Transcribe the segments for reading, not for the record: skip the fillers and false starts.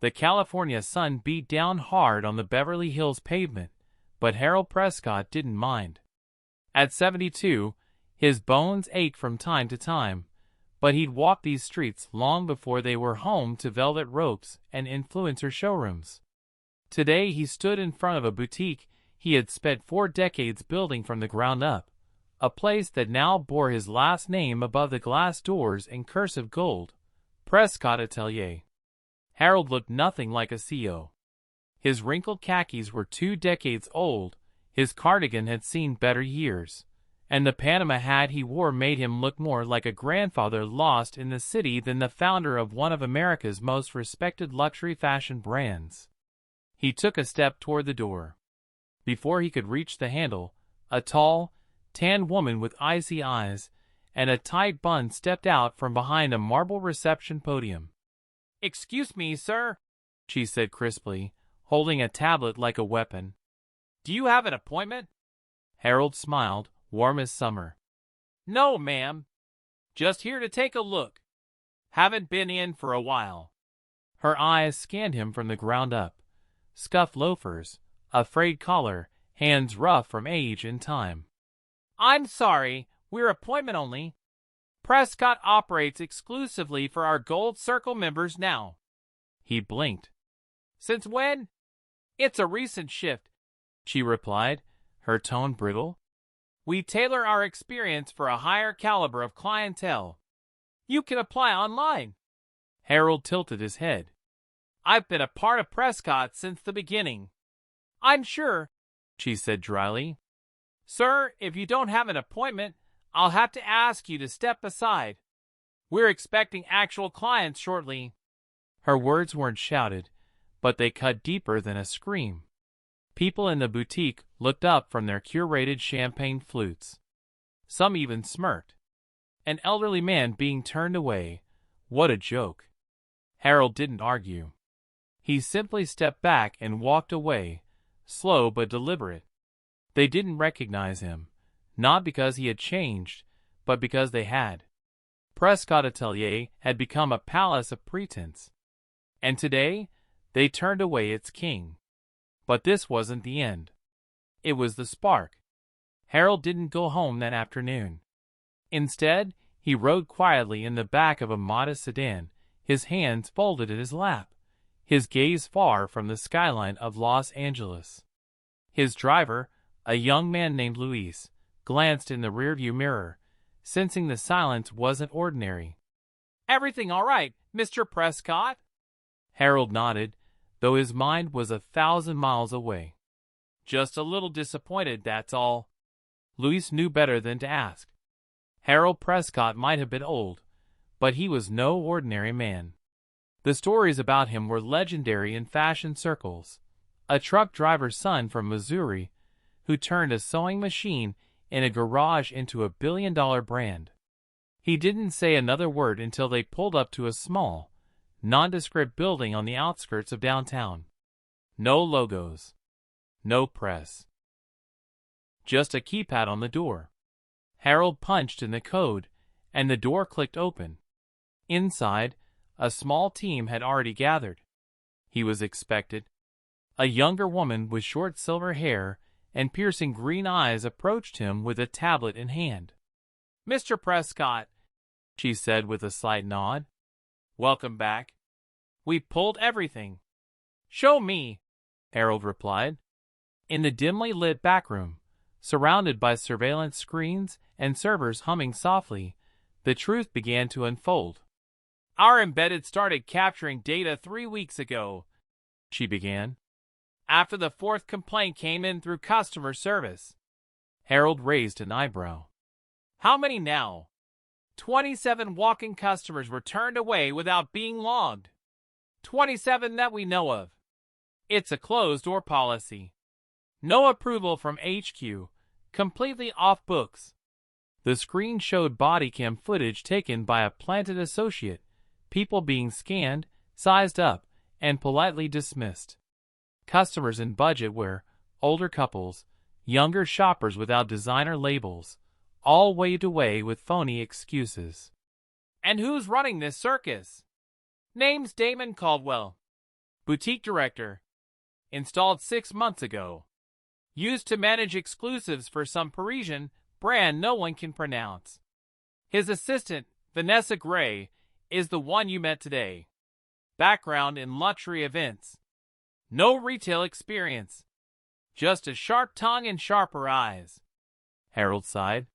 The California sun beat down hard on the Beverly Hills pavement, but Harold Prescott didn't mind. At 72, his bones ached from time to time, but he'd walked these streets long before they were home to velvet ropes and influencer showrooms. Today he stood in front of a boutique he had spent 4 decades building from the ground up, a place that now bore his last name above the glass doors in cursive gold, Prescott Atelier. Harold looked nothing like a CEO. His wrinkled khakis were 2 decades old, his cardigan had seen better years, and the Panama hat he wore made him look more like a grandfather lost in the city than the founder of one of America's most respected luxury fashion brands. He took a step toward the door. Before he could reach the handle, a tall, tan woman with icy eyes and a tight bun stepped out from behind a marble reception podium. "Excuse me, sir," she said crisply, holding a tablet like a weapon. "Do you have an appointment?" Harold smiled, warm as summer. "No, ma'am. Just here to take a look. Haven't been in for a while." Her eyes scanned him from the ground up. Scuffed loafers, a frayed collar, hands rough from age and time. "I'm sorry, we're appointment only. Prescott operates exclusively for our Gold Circle members now." He blinked. "Since when?" "It's a recent shift," she replied, her tone brittle. "We tailor our experience for a higher caliber of clientele. You can apply online." Harold tilted his head. "I've been a part of Prescott since the beginning." "I'm sure," she said dryly. "Sir, if you don't have an appointment, I'll have to ask you to step aside. We're expecting actual clients shortly." Her words weren't shouted, but they cut deeper than a scream. People in the boutique looked up from their curated champagne flutes. Some even smirked. An elderly man being turned away. What a joke. Harold didn't argue. He simply stepped back and walked away, slow but deliberate. They didn't recognize him, not because he had changed, but because they had. Prescott Atelier had become a palace of pretense. And today, they turned away its king. But this wasn't the end. It was the spark. Harold didn't go home that afternoon. Instead, he rode quietly in the back of a modest sedan, his hands folded in his lap, his gaze far from the skyline of Los Angeles. His driver, a young man named Luis, glanced in the rearview mirror, sensing the silence wasn't ordinary. "Everything all right, Mr. Prescott?" Harold nodded, though his mind was 1,000 miles away. "Just a little disappointed, that's all." Luis knew better than to ask. Harold Prescott might have been old, but he was no ordinary man. The stories about him were legendary in fashion circles. A truck driver's son from Missouri, who turned a sewing machine in a garage into a billion-dollar brand. He didn't say another word until they pulled up to a small, nondescript building on the outskirts of downtown. No logos. No press. Just a keypad on the door. Harold punched in the code, and the door clicked open. Inside, a small team had already gathered. He was expected. A younger woman with short silver hair and piercing green eyes approached him with a tablet in hand. "Mr. Prescott," she said with a slight nod. "Welcome back. We pulled everything." "Show me," Harold replied. In the dimly lit back room, surrounded by surveillance screens and servers humming softly, the truth began to unfold. "Our embedded started capturing data 3 weeks ago," she began, "after the 4th complaint came in through customer service." Harold raised an eyebrow. "How many now?" 27 walk-in customers were turned away without being logged. 27 that we know of. It's a closed-door policy. No approval from HQ. Completely off books. The screen showed body cam footage taken by a planted associate, people being scanned, sized up, and politely dismissed. Customers in budget wear, older couples, younger shoppers without designer labels, all waved away with phony excuses. "And who's running this circus?" "Name's Damon Caldwell." Boutique director. Installed 6 months ago. Used to manage exclusives for some Parisian brand no one can pronounce. His assistant, Vanessa Gray, is the one you met today. Background in luxury events. No retail experience. Just a sharp tongue and sharper eyes. Harold sighed.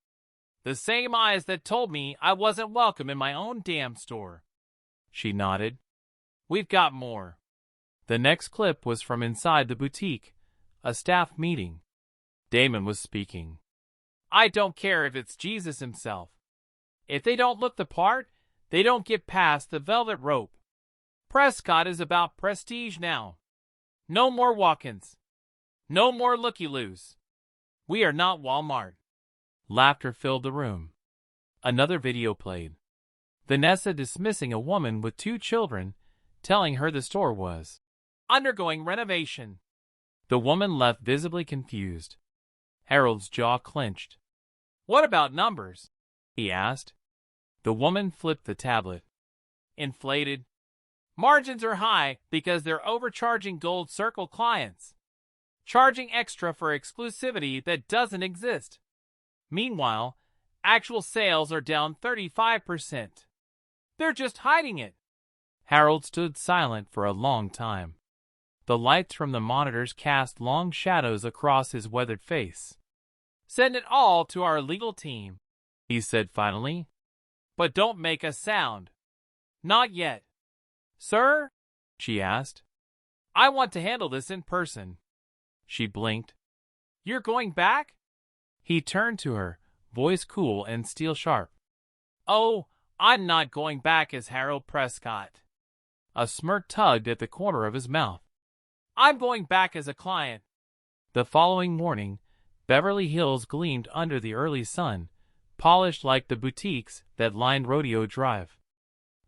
The same eyes that told me I wasn't welcome in my own damn store. She nodded. We've got more. The next clip was from inside the boutique, a staff meeting. Damon was speaking. I don't care if it's Jesus himself. If they don't look the part, they don't get past the velvet rope. Prescott is about prestige now. No more walk-ins. No more looky-loos. We are not Walmart. Laughter filled the room. Another video played. Vanessa dismissing a woman with 2 children, telling her the store was undergoing renovation. The woman left visibly confused. Harold's jaw clenched. What about numbers? He asked. The woman flipped the tablet. Inflated. Margins are high because they're overcharging Gold Circle clients. Charging extra for exclusivity that doesn't exist. Meanwhile, actual sales are down 35%. They're just hiding it. Harold stood silent for a long time. The lights from the monitors cast long shadows across his weathered face. Send it all to our legal team, he said finally. But don't make a sound. Not yet. Sir? She asked. I want to handle this in person. She blinked. You're going back? He turned to her, voice cool and steel sharp. Oh, I'm not going back as Harold Prescott. A smirk tugged at the corner of his mouth. I'm going back as a client. The following morning, Beverly Hills gleamed under the early sun, polished like the boutiques that lined Rodeo Drive.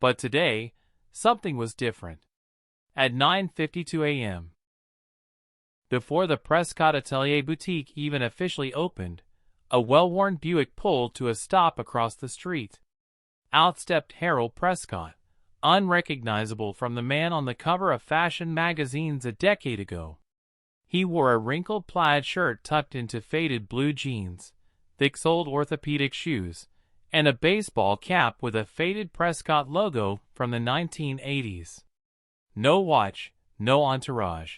But today, something was different. At 9:52 a.m., before the Prescott Atelier boutique even officially opened, a well-worn Buick pulled to a stop across the street. Out stepped Harold Prescott, unrecognizable from the man on the cover of fashion magazines a decade ago. He wore a wrinkled plaid shirt tucked into faded blue jeans, thick-soled orthopedic shoes, and a baseball cap with a faded Prescott logo from the 1980s. No watch, no entourage.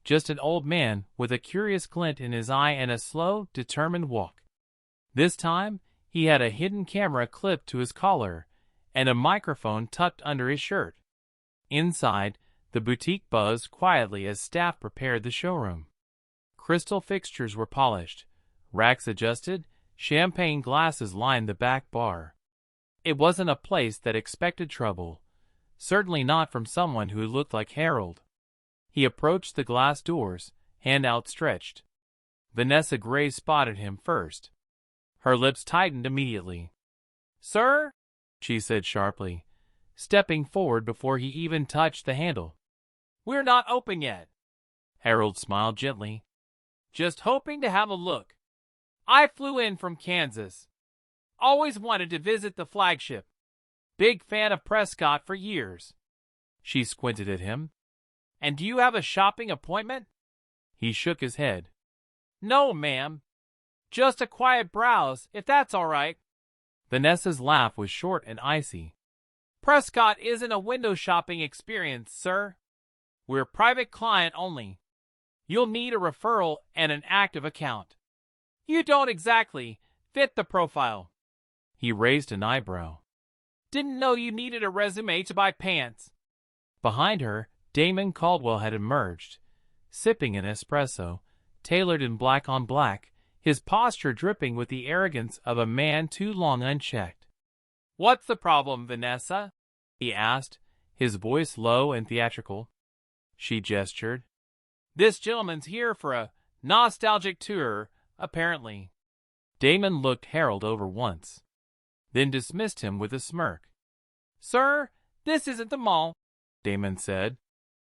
Just an old man with a curious glint in his eye and a slow, determined walk. This time, he had a hidden camera clipped to his collar and a microphone tucked under his shirt. Inside, the boutique buzzed quietly as staff prepared the showroom. Crystal fixtures were polished, racks adjusted, champagne glasses lined the back bar. It wasn't a place that expected trouble, certainly not from someone who looked like Harold. He approached the glass doors, hand outstretched. Vanessa Gray spotted him first. Her lips tightened immediately. Sir? She said sharply, stepping forward before he even touched the handle. We're not open yet. Harold smiled gently. Just hoping to have a look. I flew in from Kansas. Always wanted to visit the flagship. Big fan of Prescott for years. She squinted at him. And do you have a shopping appointment? He shook his head. No, ma'am. Just a quiet browse, if that's all right. Vanessa's laugh was short and icy. Prescott isn't a window shopping experience, sir. We're private client only. You'll need a referral and an active account. You don't exactly fit the profile. He raised an eyebrow. Didn't know you needed a resume to buy pants. Behind her, Damon Caldwell had emerged, sipping an espresso, tailored in black on black, his posture dripping with the arrogance of a man too long unchecked. What's the problem, Vanessa? He asked, his voice low and theatrical. She gestured. This gentleman's here for a nostalgic tour, apparently. Damon looked Harold over once, then dismissed him with a smirk. Sir, this isn't the mall, Damon said.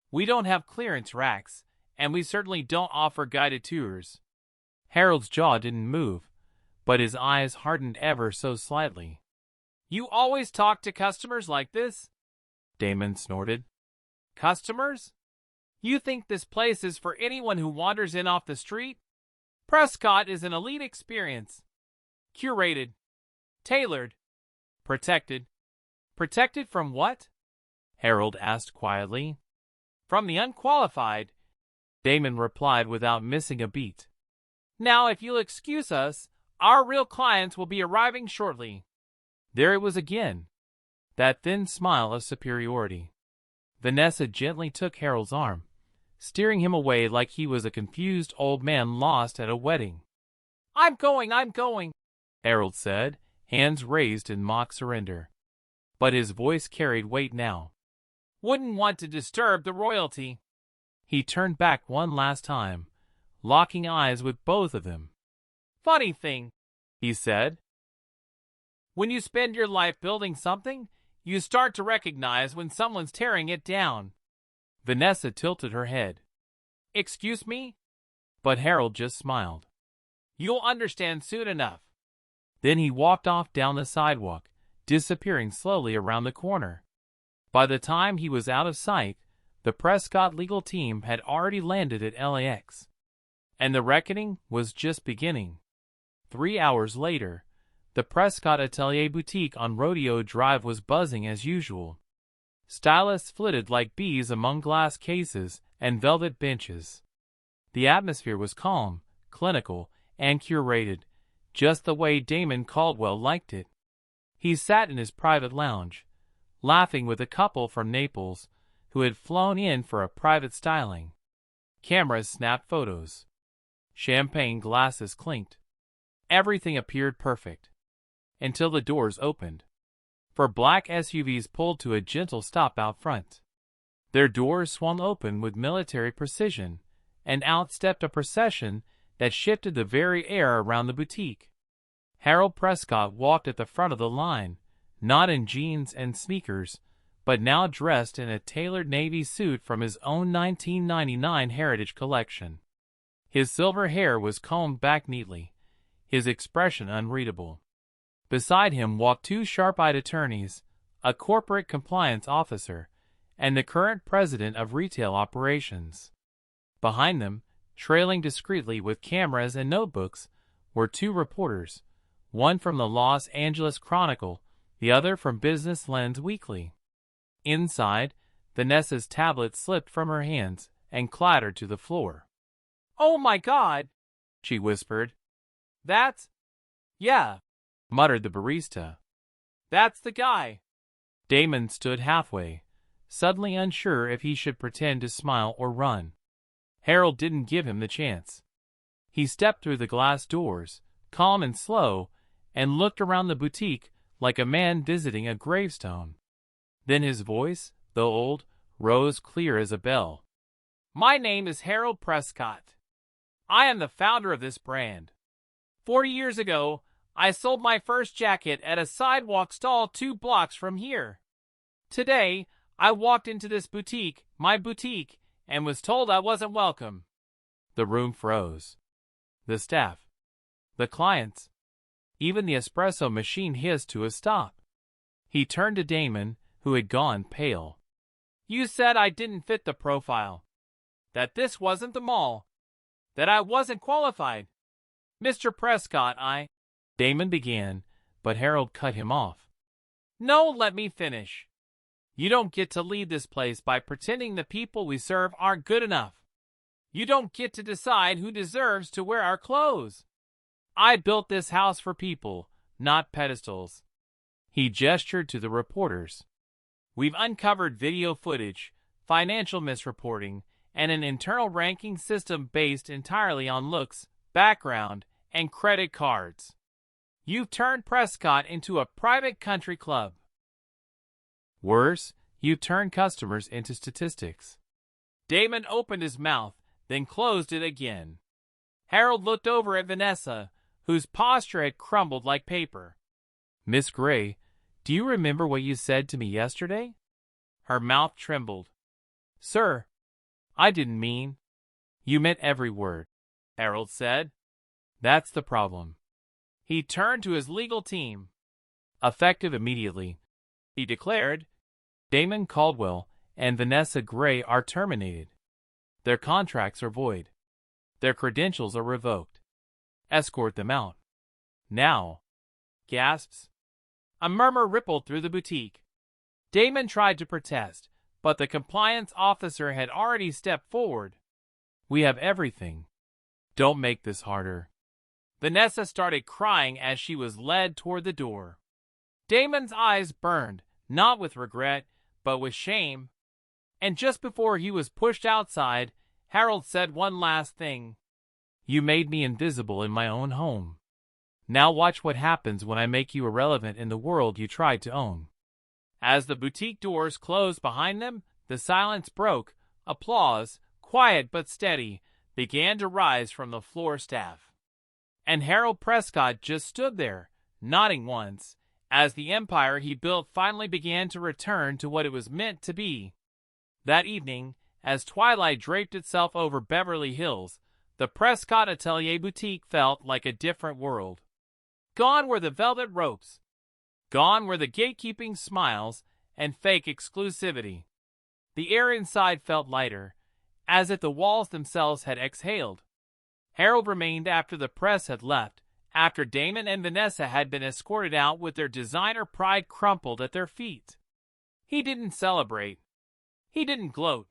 We don't have clearance racks, and we certainly don't offer guided tours. Harold's jaw didn't move, but his eyes hardened ever so slightly. You always talk to customers like this? Damon snorted. Customers? You think this place is for anyone who wanders in off the street? Prescott is an elite experience. Curated. Tailored. Protected. Protected from what? Harold asked quietly. From the unqualified, Damon replied without missing a beat. Now, if you'll excuse us, our real clients will be arriving shortly. There it was again, that thin smile of superiority. Vanessa gently took Harold's arm, steering him away like he was a confused old man lost at a wedding. I'm going, Harold said, hands raised in mock surrender. But his voice carried weight now. Wouldn't want to disturb the royalty. He turned back one last time, locking eyes with both of them. Funny thing, he said. When you spend your life building something, you start to recognize when someone's tearing it down. Vanessa tilted her head. Excuse me? But Harold just smiled. You'll understand soon enough. Then he walked off down the sidewalk, disappearing slowly around the corner. By the time he was out of sight, the Prescott legal team had already landed at LAX. And the reckoning was just beginning. 3 hours later, the Prescott Atelier boutique on Rodeo Drive was buzzing as usual. Stylists flitted like bees among glass cases and velvet benches. The atmosphere was calm, clinical, and curated, just the way Damon Caldwell liked it. He sat in his private lounge, laughing with a couple from Naples who had flown in for a private styling. Cameras snapped photos. Champagne glasses clinked. Everything appeared perfect. Until the doors opened. For black SUVs pulled to a gentle stop out front. Their doors swung open with military precision, and out stepped a procession that shifted the very air around the boutique. Harold Prescott walked at the front of the line, not in jeans and sneakers, but now dressed in a tailored navy suit from his own 1999 Heritage collection. His silver hair was combed back neatly, his expression unreadable. Beside him walked two sharp-eyed attorneys, a corporate compliance officer, and the current president of retail operations. Behind them, trailing discreetly with cameras and notebooks, were two reporters, one from the Los Angeles Chronicle, the other from Business Lens Weekly. Inside, Vanessa's tablet slipped from her hands and clattered to the floor. "Oh my God," she whispered. "That's... yeah," muttered the barista. "That's the guy." Damon stood halfway, suddenly unsure if he should pretend to smile or run. Harold didn't give him the chance. He stepped through the glass doors, calm and slow, and looked around the boutique like a man visiting a gravestone. Then his voice, though old, rose clear as a bell. "My name is Harold Prescott. I am the founder of this brand. 40 years ago, I sold my first jacket at a sidewalk stall 2 blocks from here. Today, I walked into this boutique, my boutique, and was told I wasn't welcome." The room froze. The staff. The clients. Even the espresso machine hissed to a stop. He turned to Damon, who had gone pale. "You said I didn't fit the profile. That this wasn't the mall. That I wasn't qualified. Mr. Prescott, Damon began, but Harold cut him off. "No, let me finish. You don't get to lead this place by pretending the people we serve aren't good enough. You don't get to decide who deserves to wear our clothes. I built this house for people, not pedestals." He gestured to the reporters. "We've uncovered video footage, financial misreporting, and an internal ranking system based entirely on looks, background, and credit cards. You've turned Prescott into a private country club. Worse, you've turned customers into statistics." Damon opened his mouth, then closed it again. Harold looked over at Vanessa, whose posture had crumbled like paper. "Miss Gray, do you remember what you said to me yesterday?" Her mouth trembled. "Sir, I didn't mean—" "You meant every word," Harold said. "That's the problem." He turned to his legal team. "Effective immediately," he declared, "Damon Caldwell and Vanessa Gray are terminated. Their contracts are void. Their credentials are revoked. Escort them out. Now. Gasps. A murmur rippled through the boutique. Damon tried to protest, but the compliance officer had already stepped forward. We have everything. Don't make this harder. Vanessa started crying as she was led toward the door. Damon's eyes burned, not with regret, but with shame. And just before he was pushed outside, Harold said one last thing. You made me invisible in my own home. Now watch what happens when I make you irrelevant in the world you tried to own. As the boutique doors closed behind them, the silence broke. Applause, quiet but steady, began to rise from the floor staff. And Harold Prescott just stood there, nodding once, as the empire he built finally began to return to what it was meant to be. That evening, as twilight draped itself over Beverly Hills, the Prescott Atelier boutique felt like a different world. Gone were the velvet ropes. Gone were the gatekeeping smiles and fake exclusivity. The air inside felt lighter, as if the walls themselves had exhaled. Harold remained after the press had left, after Damon and Vanessa had been escorted out with their designer pride crumpled at their feet. He didn't celebrate. He didn't gloat.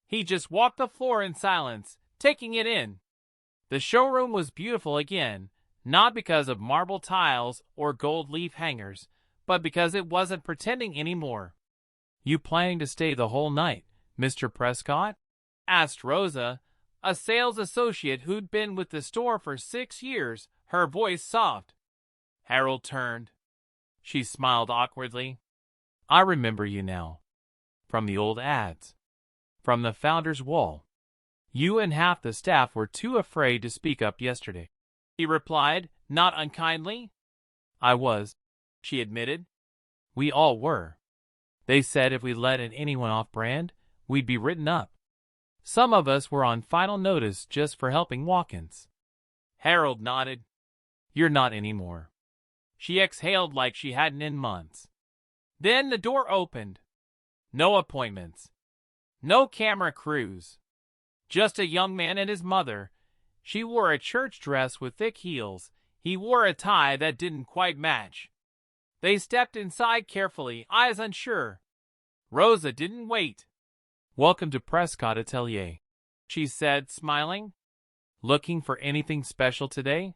He just walked the floor in silence, taking it in. The showroom was beautiful again, not because of marble tiles or gold leaf hangers, but because it wasn't pretending anymore. You planning to stay the whole night, Mr. Prescott? Asked Rosa, a sales associate who'd been with the store for 6 years, her voice soft. Harold turned. She smiled awkwardly. I remember you now. From the old ads. From the founder's wall. You and half the staff were too afraid to speak up yesterday. He replied, not unkindly. I was, she admitted. We all were. They said if we let anyone off brand, we'd be written up. Some of us were on final notice just for helping walk-ins. Harold nodded. You're not anymore. She exhaled like she hadn't in months. Then the door opened. No appointments. No camera crews. Just a young man and his mother. She wore a church dress with thick heels. He wore a tie that didn't quite match. They stepped inside carefully, eyes unsure. Rosa didn't wait. Welcome to Prescott Atelier, she said, smiling. Looking for anything special today?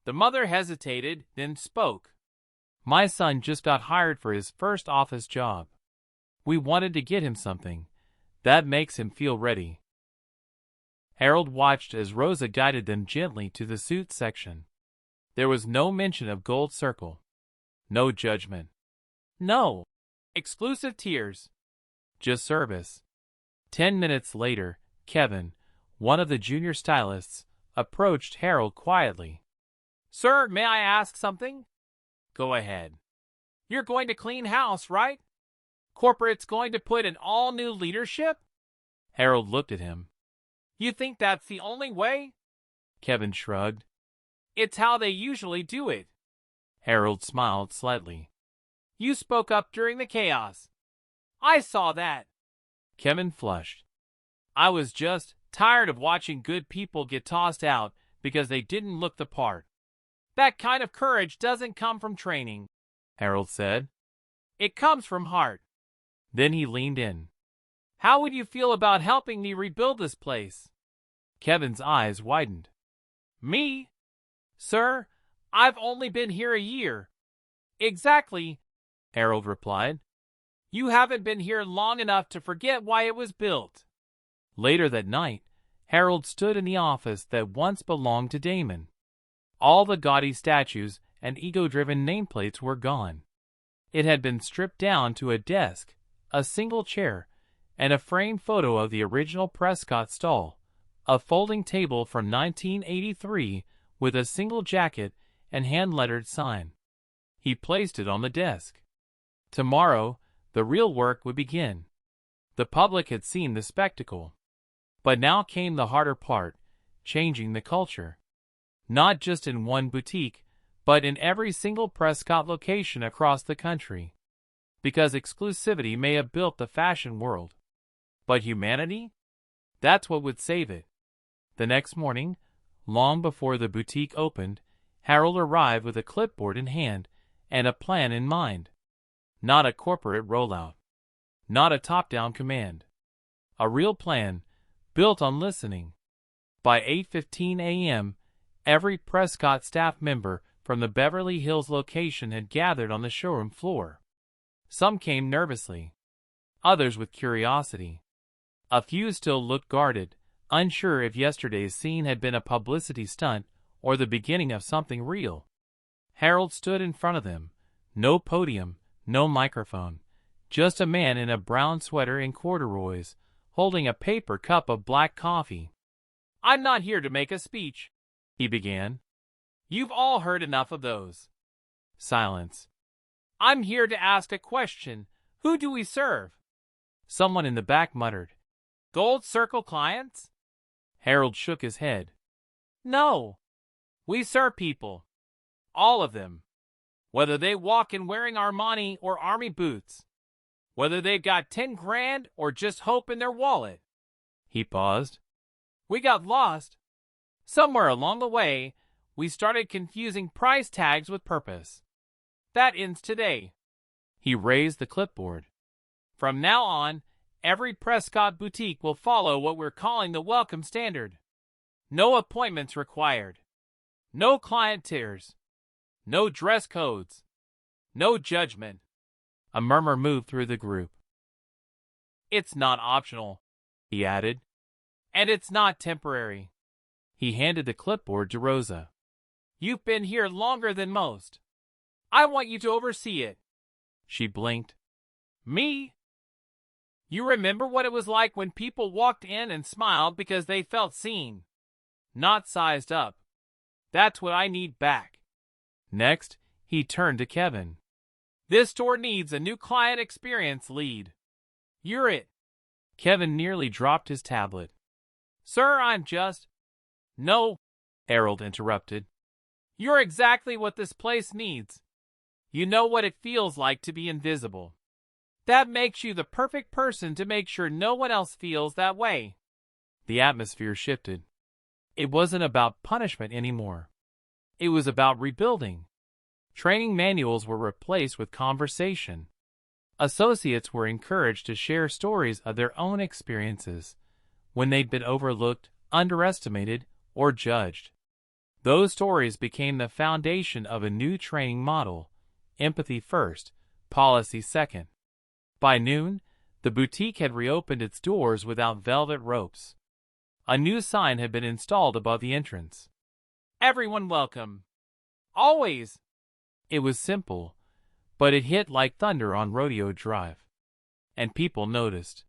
The mother hesitated, then spoke. My son just got hired for his first office job. We wanted to get him something that makes him feel ready. Harold watched as Rosa guided them gently to the suit section. There was no mention of gold circle. No judgment. No exclusive tiers. Just service. 10 minutes later, Kevin, one of the junior stylists, approached Harold quietly. Sir, may I ask something? Go ahead. You're going to clean house, right? Corporate's going to put in all new leadership? Harold looked at him. You think that's the only way? Kevin shrugged. It's how they usually do it. Harold smiled slightly. You spoke up during the chaos. I saw that. Kevin flushed. I was just tired of watching good people get tossed out because they didn't look the part. That kind of courage doesn't come from training, Harold said. It comes from heart. Then he leaned in. How would you feel about helping me rebuild this place? Kevin's eyes widened. Me? Sir, I've only been here a year. Exactly, Harold replied. You haven't been here long enough to forget why it was built. Later that night, Harold stood in the office that once belonged to Damon. All the gaudy statues and ego-driven nameplates were gone. It had been stripped down to a desk, a single chair, and a framed photo of the original Prescott stall, a folding table from 1983 with a single jacket and hand-lettered sign. He placed it on the desk. Tomorrow, the real work would begin. The public had seen the spectacle. But now came the harder part, changing the culture. Not just in one boutique, but in every single Prescott location across the country. Because exclusivity may have built the fashion world. But humanity? That's what would save it. The next morning, long before the boutique opened, Harold arrived with a clipboard in hand and a plan in mind. Not a corporate rollout. Not a top-down command. A real plan, built on listening. By 8:15 a.m., every Prescott staff member from the Beverly Hills location had gathered on the showroom floor. Some came nervously. Others with curiosity. A few still looked guarded, unsure if yesterday's scene had been a publicity stunt or the beginning of something real. Harold stood in front of them. No podium, no microphone. Just a man in a brown sweater and corduroys, holding a paper cup of black coffee. "I'm not here to make a speech," he began. "You've all heard enough of those." Silence. "I'm here to ask a question. Who do we serve?" Someone in the back muttered, "Gold Circle clients?" Harold shook his head. "No. We serve people. All of them. Whether they walk in wearing Armani or Army boots. Whether they've got 10 grand or just hope in their wallet." He paused. "We got lost. Somewhere along the way, we started confusing price tags with purpose. That ends today." He raised the clipboard. "From now on, every Prescott boutique will follow what we're calling the welcome standard. No appointments required. No client tiers. No dress codes. No judgment." A murmur moved through the group. "It's not optional," he added. "And it's not temporary." He handed the clipboard to Rosa. "You've been here longer than most. I want you to oversee it." She blinked. "Me? You remember what it was like when people walked in and smiled because they felt seen, not sized up? That's what I need back." Next, he turned to Kevin. "This store needs a new client experience lead. You're it." Kevin nearly dropped his tablet. "Sir, I'm just—" "No," Harold interrupted. "You're exactly what this place needs. You know what it feels like to be invisible. That makes you the perfect person to make sure no one else feels that way." The atmosphere shifted. It wasn't about punishment anymore. It was about rebuilding. Training manuals were replaced with conversation. Associates were encouraged to share stories of their own experiences when they'd been overlooked, underestimated, or judged. Those stories became the foundation of a new training model: empathy first, policy second. By noon, the boutique had reopened its doors without velvet ropes. A new sign had been installed above the entrance. "Everyone welcome. Always." It was simple, but it hit like thunder on Rodeo Drive. And people noticed.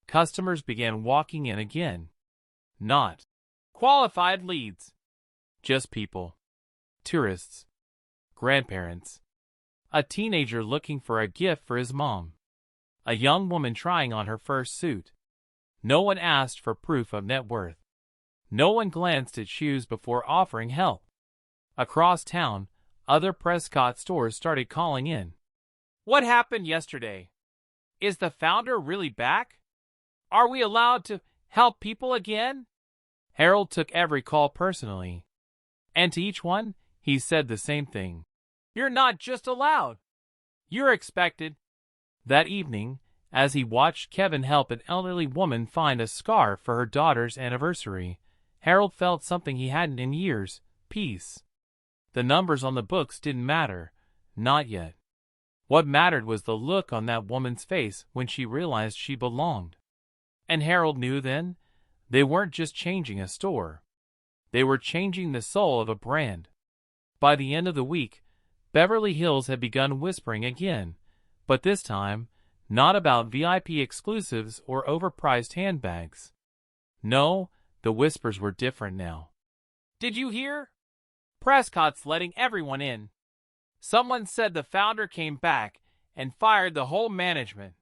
Customers began walking in again. Not qualified leads. Just people. Tourists. Grandparents. A teenager looking for a gift for his mom. A young woman trying on her first suit. No one asked for proof of net worth. No one glanced at shoes before offering help. Across town, other Prescott stores started calling in. "What happened yesterday? Is the founder really back? Are we allowed to help people again?" Harold took every call personally. And to each one, he said the same thing. "You're not just allowed. You're expected." That evening, as he watched Kevin help an elderly woman find a scarf for her daughter's anniversary, Harold felt something he hadn't in years: peace. The numbers on the books didn't matter. Not yet. What mattered was the look on that woman's face when she realized she belonged. And Harold knew then, they weren't just changing a store. They were changing the soul of a brand. By the end of the week, Beverly Hills had begun whispering again, but this time, not about VIP exclusives or overpriced handbags. No, the whispers were different now. "Did you hear? Prescott's letting everyone in. Someone said the founder came back and fired the whole management.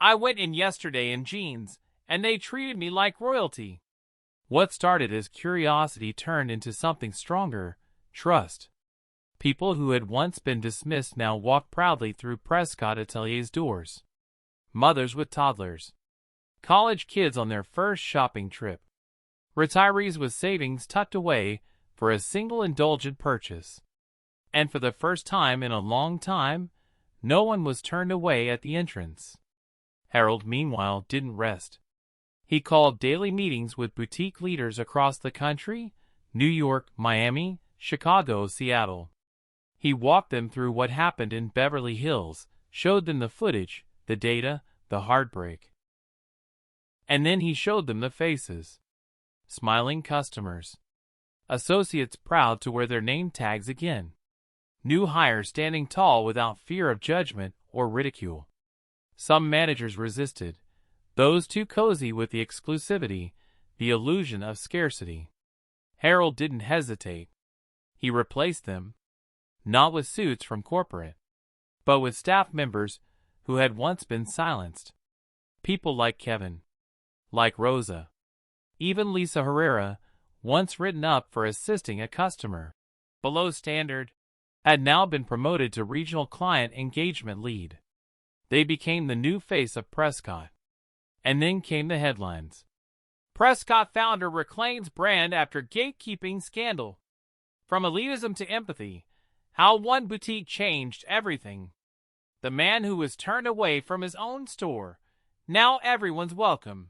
I went in yesterday in jeans, and they treated me like royalty." What started as curiosity turned into something stronger: trust. People who had once been dismissed now walked proudly through Prescott Atelier's doors. Mothers with toddlers. college kids on their first shopping trip, retirees with savings tucked away for a single indulgent purchase. And for the first time in a long time, no one was turned away at the entrance. Harold, meanwhile, didn't rest. He called daily meetings with boutique leaders across the country: New York, Miami, Chicago, Seattle. He walked them through what happened in Beverly Hills, showed them the footage, the data, the heartbreak. And then he showed them the faces. Smiling customers. Associates proud to wear their name tags again. New hires standing tall without fear of judgment or ridicule. Some managers resisted, those too cozy with the exclusivity, the illusion of scarcity. Harold didn't hesitate. He replaced them, not with suits from corporate, but with staff members who had once been silenced. People like Kevin, like Rosa, even Lisa Herrera, once written up for assisting a customer below standard, had now been promoted to regional client engagement lead. They became the new face of Prescott. And then came the headlines. Prescott founder reclaims brand after gatekeeping scandal. From elitism to empathy, how one boutique changed everything. The man who was turned away from his own store, now everyone's welcome.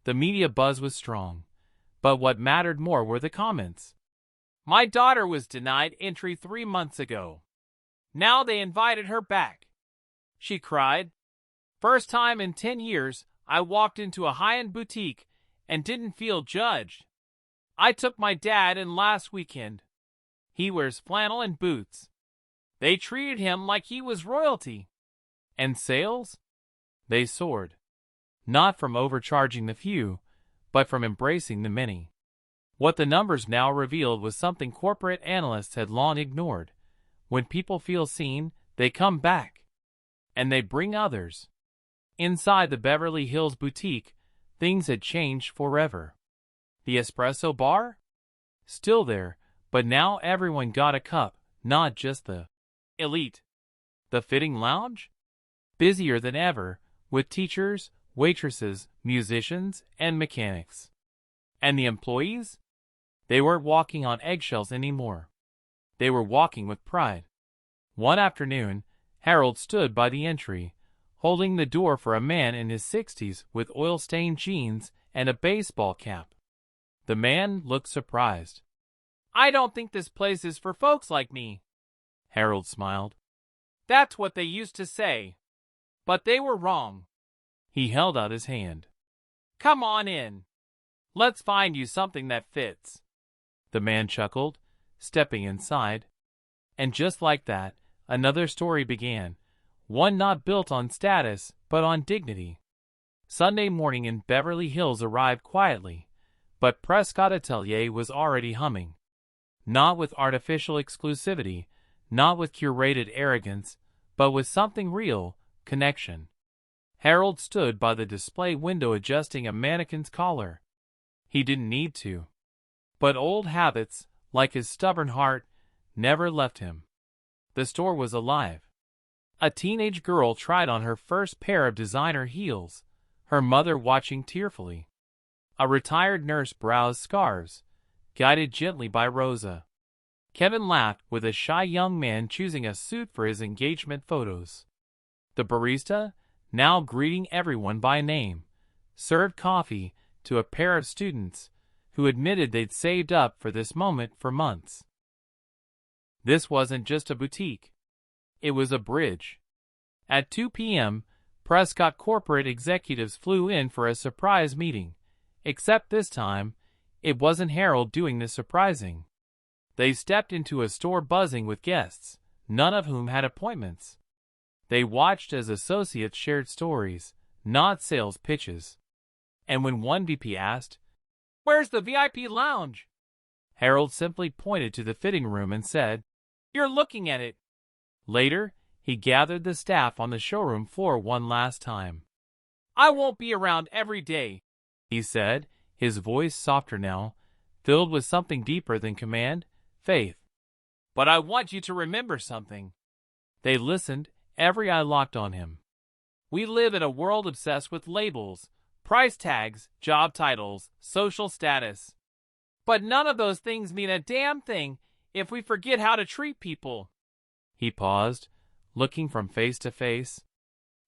The media buzz was strong, but what mattered more were the comments. My daughter was denied entry 3 months ago. Now they invited her back. She cried. First time in 10 years, I walked into a high-end boutique and didn't feel judged. I took my dad in last weekend. He wears flannel and boots. They treated him like he was royalty. And sales? They soared. Not from overcharging the few, but from embracing the many. What the numbers now revealed was something corporate analysts had long ignored. When people feel seen, they come back. And they bring others. Inside the Beverly Hills boutique, things had changed forever. The espresso bar? Still there, but now everyone got a cup, not just the elite. The fitting lounge? Busier than ever, with teachers, waitresses, musicians, and mechanics. And the employees? They weren't walking on eggshells anymore. They were walking with pride. One afternoon, Harold stood by the entry, holding the door for a man in his 60s with oil-stained jeans and a baseball cap. The man looked surprised. I don't think this place is for folks like me. Harold smiled. That's what they used to say. But they were wrong. He held out his hand. Come on in. Let's find you something that fits. The man chuckled, stepping inside. And just like that, another story began, one not built on status, but on dignity. Sunday morning in Beverly Hills arrived quietly, but Prescott Atelier was already humming. Not with artificial exclusivity, not with curated arrogance, but with something real, connection. Harold stood by the display window adjusting a mannequin's collar. He didn't need to. But old habits, like his stubborn heart, never left him. The store was alive. A teenage girl tried on her first pair of designer heels, her mother watching tearfully. A retired nurse browsed scarves, guided gently by Rosa. Kevin laughed with a shy young man choosing a suit for his engagement photos. The barista, now greeting everyone by name, served coffee to a pair of students who admitted they'd saved up for this moment for months. This wasn't just a boutique. It was a bridge. At 2 p.m., Prescott corporate executives flew in for a surprise meeting, except this time, it wasn't Harold doing the surprising. They stepped into a store buzzing with guests, none of whom had appointments. They watched as associates shared stories, not sales pitches. And when one VP asked, "Where's the VIP lounge?" Harold simply pointed to the fitting room and said, "You're looking at it." Later, he gathered the staff on the showroom floor one last time. "I won't be around every day," he said, his voice softer now, filled with something deeper than command, faith. "But I want you to remember something." They listened, every eye locked on him. "We live in a world obsessed with labels, price tags, job titles, social status. But none of those things mean a damn thing if we forget how to treat people. He paused, looking from face to face.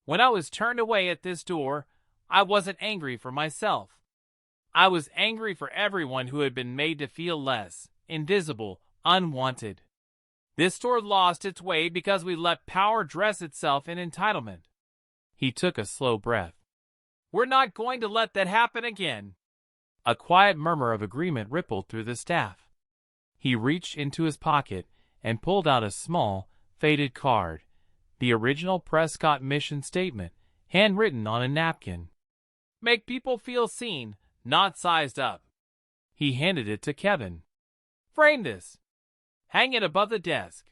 When I was turned away at this door, I wasn't angry for myself. I was angry for everyone who had been made to feel less, invisible, unwanted. This store lost its way because we let power dress itself in entitlement. He took a slow breath. We're not going to let that happen again. A quiet murmur of agreement rippled through the staff. He reached into his pocket and pulled out a small, faded card, the original Prescott mission statement, handwritten on a napkin. Make people feel seen, not sized up. He handed it to Kevin. Frame this. Hang it above the desk.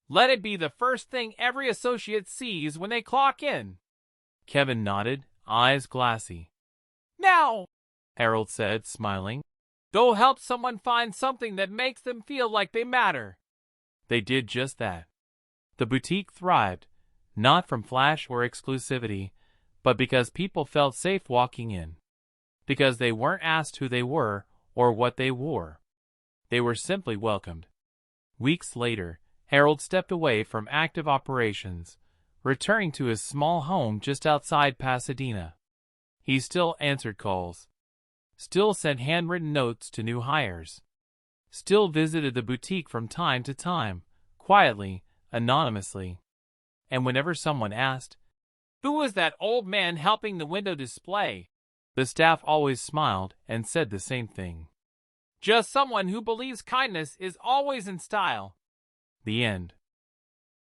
Let it be the first thing every associate sees when they clock in. Kevin nodded, eyes glassy. Now, Harold said, smiling, go help someone find something that makes them feel like they matter. They did just that. The boutique thrived, not from flash or exclusivity, but because people felt safe walking in. Because they weren't asked who they were or what they wore. They were simply welcomed. Weeks later, Harold stepped away from active operations, returning to his small home just outside Pasadena. He still answered calls, still sent handwritten notes to new hires, still visited the boutique from time to time, quietly, anonymously. And whenever someone asked, "Who was that old man helping the window display?" the staff always smiled and said the same thing. Just someone who believes kindness is always in style. The end.